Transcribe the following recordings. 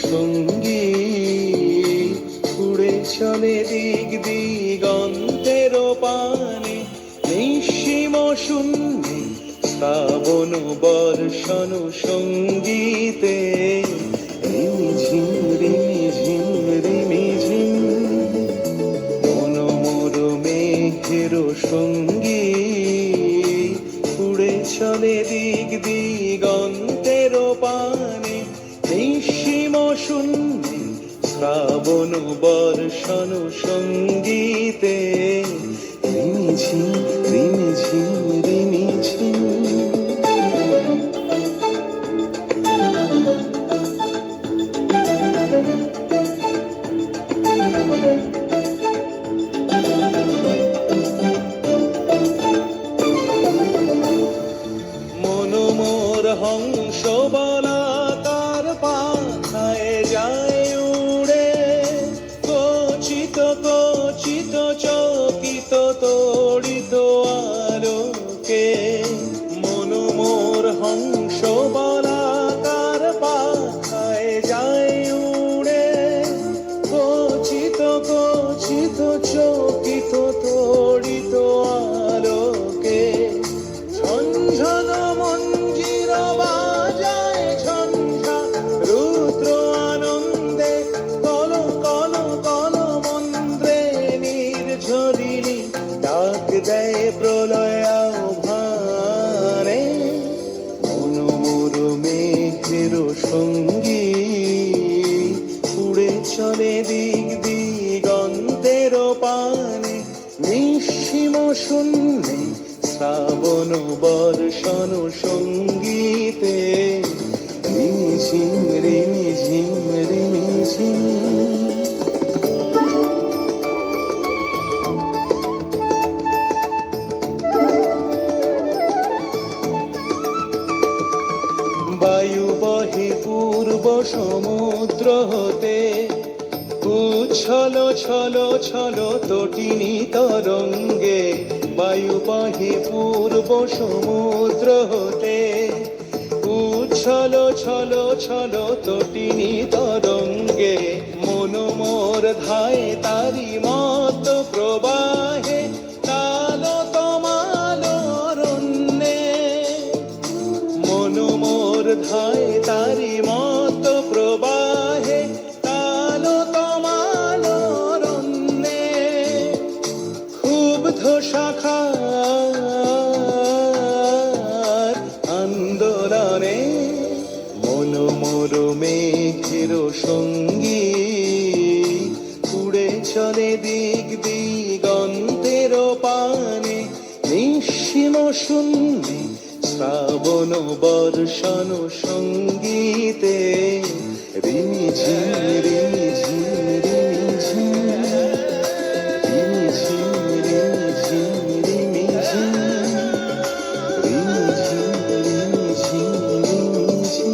সঙ্গী উড়ে চলে দিক দিগন্তের পানে নিঃসীম শূন্যে শ্রাবণ বর্ষণ সঙ্গীতে রিমিঝিম রিমিঝিম রিমিঝিম মনোমর মেঘের সঙ্গী উড়ে চলে দিক দিগন্তের পানে নিঃসীম শূন্যে শ্রাবণ বর্ষণ সঙ্গীতে রিমিঝিম রিমিঝিম রিমিঝিম। মনোমোর হংস বলা তার পাখায় যায় উড়ে কচিত কচিত চকিত তড়িত আলোকে মনোমোর হংস বলা তার পাখায় যায় উড়ে কচিত কচিত চকিত তড়িত আলোকে ঝনঝন মঞ্জির বাজায় ঝঞ্ঝা রুদ্র আনন্দে কল কল কল মন্ত্রে নির্ঝরিণী ডাক দেয় প্রলয় আহ্বানে মনোমর মেঘের সঙ্গী উড়ে চলে দিক দিগন্তের পানে নিঃসীম শূন্যে শ্রাবণ বর্ষণ সঙ্গীতে রিমিঝিম রিমিঝিম রিমিঝিম। বায়ু বহে পূর্ব সমুদ্র হতে উচ্ছল ছল ছল তটিনী তরঙ্গে বায়ু বহে পূর্ব সমুদ্র হতে উচ্ছল ছল ছল তটিনী তরঙ্গে মনোমোর ধায় তারি মত প্রবাহে তাল তমাল অরণ্যে মনোমোর ধায় তারি মত প্রবাহে তাল তমাল অরণ্যে ক্ষুব্ধ শাখার আন্দোলনে মনোমর মেঘের সঙ্গী উড়ে চলে দিক দিগন্তের পানে নিঃসীম শূন্যে শ্রাবণ বর্ষণ সঙ্গীতে রিমিঝিম রিমিঝিম রিমিঝিম রিমিঝিম রিমিঝিম রিমিঝিম রিমিঝিম রিমিঝিম রিমিঝিম।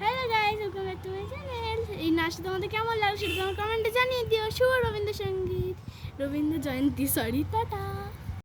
Hello guys, welcome back to my channel. এই নাচটা তোমাদের কেমন লাগছে সেটা তোমার কমেন্টে জানিয়ে দিও। শুভ রবীন্দ্র সঙ্গীত, রবীন্দ্র জয়ন্তী, সরি, টাটা।